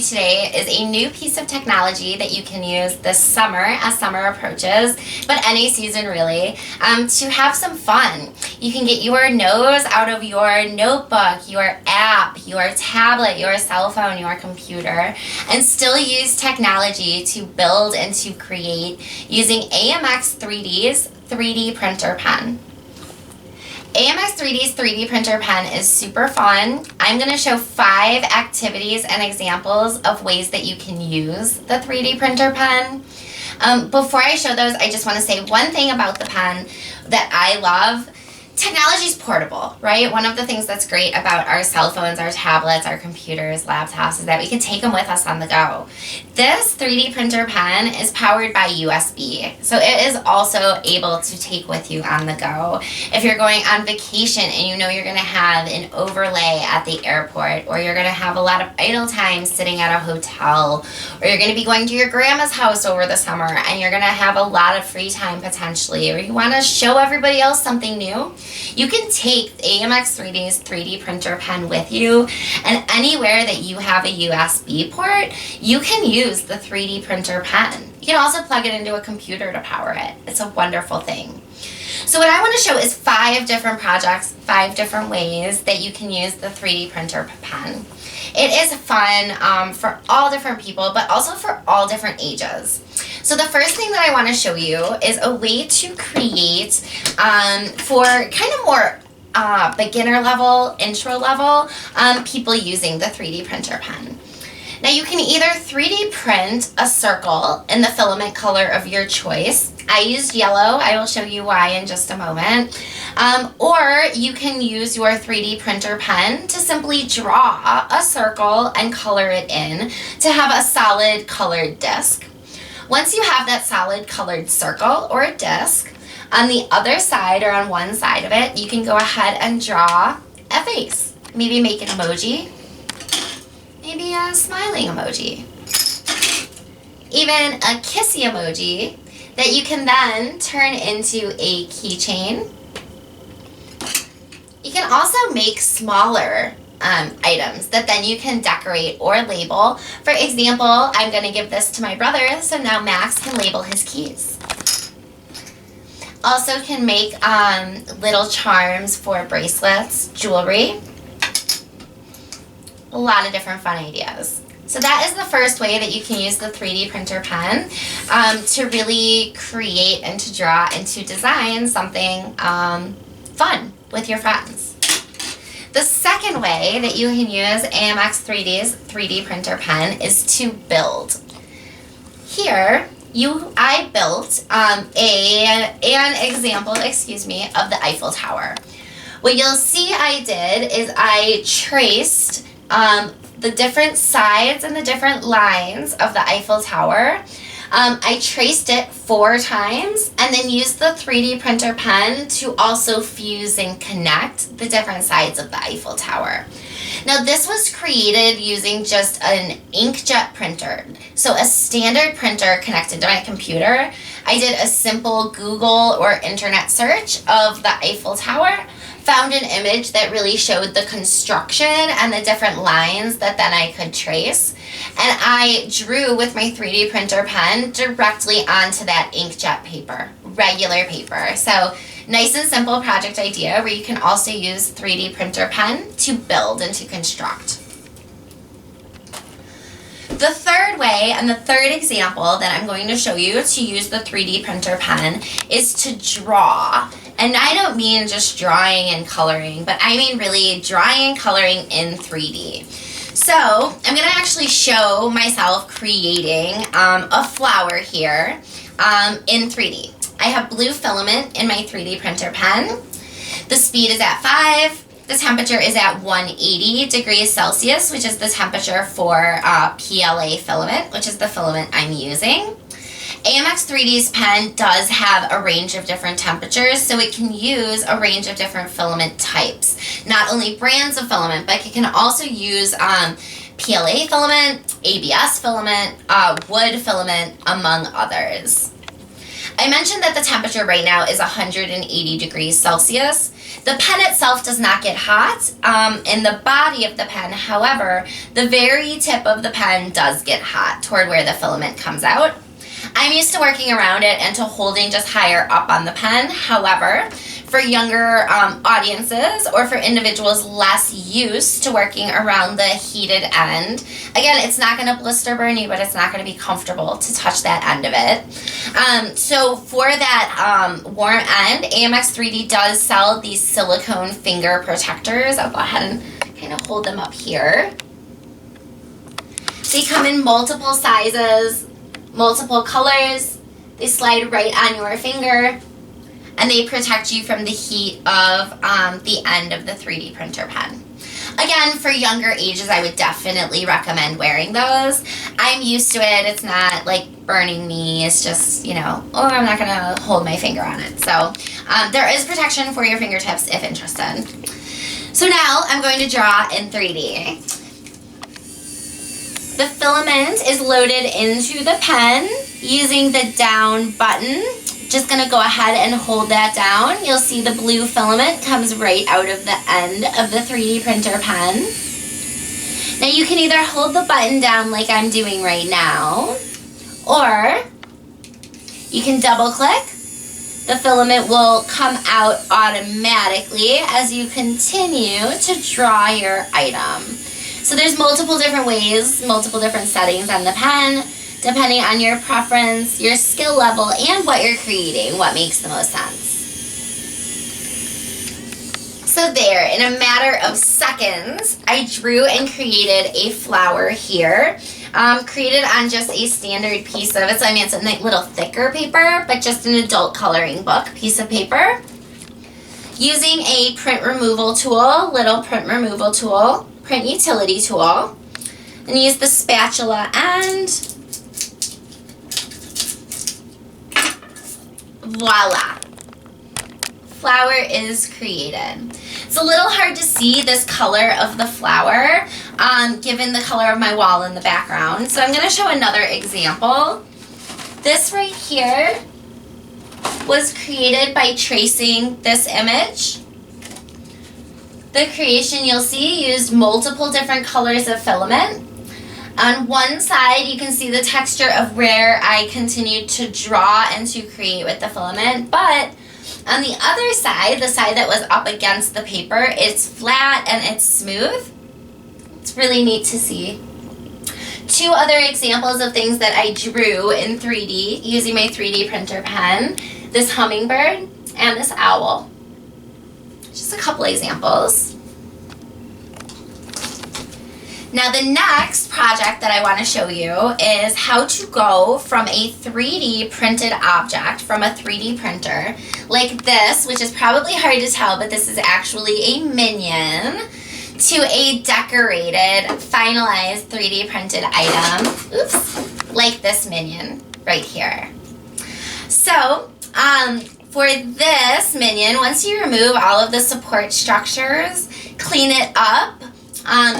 today is a new piece of technology that you can use this summer as summer approaches, but any season really, to have some fun. You can get your nose out of your notebook, your app, your tablet, your cell phone, your computer, and still use technology to build and to create using AMX 3D's 3D printer pen. AMX 3D's 3D printer pen is super fun. I'm going to show 5 activities and examples of ways that you can use the 3D printer pen. Before I show those, I just want to say one thing about the pen that I love. Technology is portable, right? One of the things that's great about our cell phones, our tablets, our computers, laptops is that we can take them with us on the go. This 3D printer pen is powered by USB, so it is also able to take with you on the go. If you're going on vacation and you know you're going to have an overlay at the airport, or you're going to have a lot of idle time sitting at a hotel, or you're going to be going to your grandma's house over the summer and you're going to have a lot of free time potentially, or you want to show everybody else something new, you can take AMX 3D's 3D printer pen with you, and anywhere that you have a USB port, you can use the 3D printer pen. You can also plug it into a computer to power it. It's a wonderful thing. So what I want to show is 5 different projects, 5 different ways that you can use the 3D printer pen. It is fun for all different people, but also for all different ages. So the first thing that I want to show you is a way to create for kind of more beginner level, intro level people using the 3D printer pen. Now you can either 3D print a circle in the filament color of your choice. I used yellow. I will show you why in just a moment. Or you can use your 3D printer pen to simply draw a circle and color it in to have a solid colored disc. Once you have that solid colored circle or disc, on the other side or on one side of it, you can go ahead and draw a face. Maybe make an emoji. Maybe a smiling emoji. Even a kissy emoji that you can then turn into a keychain. You can also make smaller items that then you can decorate or label. For example, I'm going to give this to my brother, so now Max can label his keys. Also can make little charms for bracelets, jewelry. A lot of different fun ideas. So that is the first way that you can use the 3D printer pen to really create and to draw and to design something fun with your friends. The second way that you can use AMX 3D's 3D printer pen is to build. Here, I built an example, of the Eiffel Tower. What you'll see I did is I traced the different sides and the different lines of the Eiffel Tower. I traced it 4 times and then used the 3D printer pen to also fuse and connect the different sides of the Eiffel Tower. Now this was created using just an inkjet printer. So a standard printer connected to my computer. I did a simple Google or internet search of the Eiffel Tower, found an image that really showed the construction and the different lines that then I could trace. And I drew with my 3D printer pen directly onto that inkjet paper, regular paper. So nice and simple project idea where you can also use 3D printer pen to build and to construct. The third way and the third example that I'm going to show you to use the 3D printer pen is to draw. And I don't mean just drawing and coloring, but I mean really drawing and coloring in 3D. So I'm going to actually show myself creating a flower here in 3D. I have blue filament in my 3D printer pen. The speed is at 5. The temperature is at 180 degrees Celsius, which is the temperature for PLA filament, which is the filament I'm using. AMX 3D's pen does have a range of different temperatures, so it can use a range of different filament types. Not only brands of filament, but it can also use PLA filament, ABS filament, wood filament, among others. I mentioned that the temperature right now is 180 degrees Celsius. The pen itself does not get hot in the body of the pen. However, the very tip of the pen does get hot toward where the filament comes out. I'm used to working around it and to holding just higher up on the pen. However, for younger audiences or for individuals less used to working around the heated end, again, it's not going to blister burn you, but it's not going to be comfortable to touch that end of it. So for that warm end, AMX 3D does sell these silicone finger protectors. I'll go ahead and kind of hold them up here. They come in multiple sizes, multiple colors. They slide right on your finger, and they protect you from the heat of the end of the 3D printer pen. Again, for younger ages, I would definitely recommend wearing those. I'm used to it. It's not like burning me. It's just, you know, oh, I'm not gonna hold my finger on it. So there is protection for your fingertips if interested. So now I'm going to draw in 3D. The filament is loaded into the pen using the down button. Just gonna go ahead and hold that down. You'll see the blue filament comes right out of the end of the 3D printer pen. Now you can either hold the button down like I'm doing right now, or you can double click. The filament will come out automatically as you continue to draw your item. So there's multiple different ways, multiple different settings on the pen, depending on your preference, your skill level, and what you're creating, what makes the most sense. So there, in a matter of seconds, I drew and created a flower here, created on just a standard piece of it. So I mean, it's a little thicker paper, but just an adult coloring book piece of paper. Using a print removal tool, little print removal tool, print utility tool, and use the spatula and voila, flower is created. It's a little hard to see this color of the flower given the color of my wall in the background. So I'm going to show another example. This right here was created by tracing this image. The creation, you'll see, used multiple different colors of filament. On one side, you can see the texture of where I continued to draw and to create with the filament, but on the other side, the side that was up against the paper, it's flat and it's smooth. It's really neat to see. Two other examples of things that I drew in 3D using my 3D printer pen, this hummingbird and this owl. Just a couple examples. Now the next project that I want to show you is how to go from a 3D printed object from a 3D printer like this, which is probably hard to tell, but this is actually a minion, to a decorated, finalized 3D printed item, oops, like this minion right here. So, for this minion, once you remove all of the support structures, clean it up,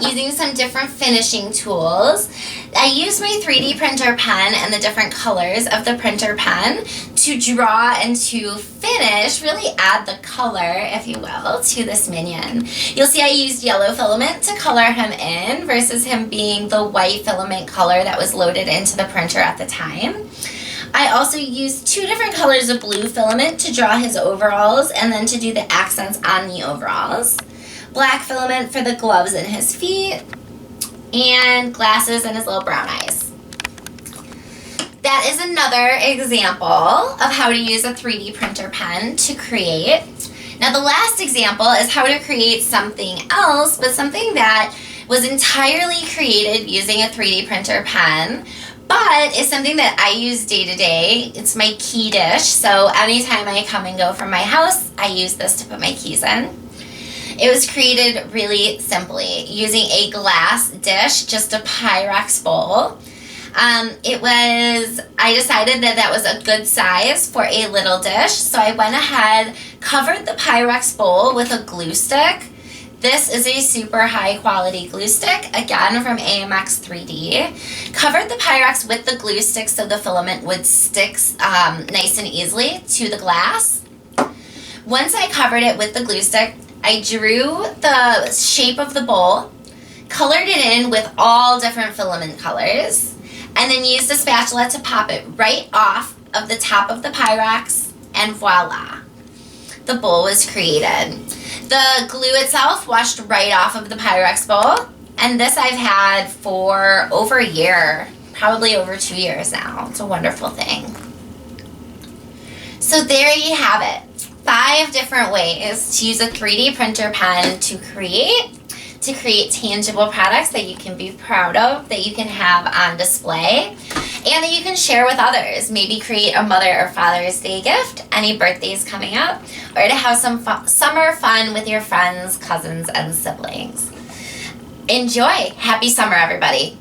using some different finishing tools. I used my 3D printer pen and the different colors of the printer pen to draw and to finish, really add the color, if you will, to this minion. You'll see I used yellow filament to color him in versus him being the white filament color that was loaded into the printer at the time. I also used two different colors of blue filament to draw his overalls and then to do the accents on the overalls. Black filament for the gloves and his feet, and glasses and his little brown eyes. That is another example of how to use a 3D printer pen to create. Now the last example is how to create something else, but something that was entirely created using a 3D printer pen, but it's something that I use day to day. It's my key dish, so anytime I come and go from my house, I use this to put my keys in. It was created really simply using a glass dish, just a Pyrex bowl. I decided that that was a good size for a little dish, so I went ahead, covered the Pyrex bowl with a glue stick, This is a super high quality glue stick, again from AMX 3D. Covered the Pyrex with the glue stick so the filament would stick nice and easily to the glass. Once I covered it with the glue stick, I drew the shape of the bowl, colored it in with all different filament colors, and then used a spatula to pop it right off of the top of the Pyrex, and voila, the bowl was created. The glue itself washed right off of the Pyrex bowl, and this I've had for over a year, probably over 2 years now. It's a wonderful thing. So there you have it. 5 different ways to use a 3D printer pen to create tangible products that you can be proud of, that you can have on display, and that you can share with others. Maybe create a Mother or Father's Day gift, any birthdays coming up, or to have some summer fun with your friends, cousins, and siblings. Enjoy! Happy summer, everybody!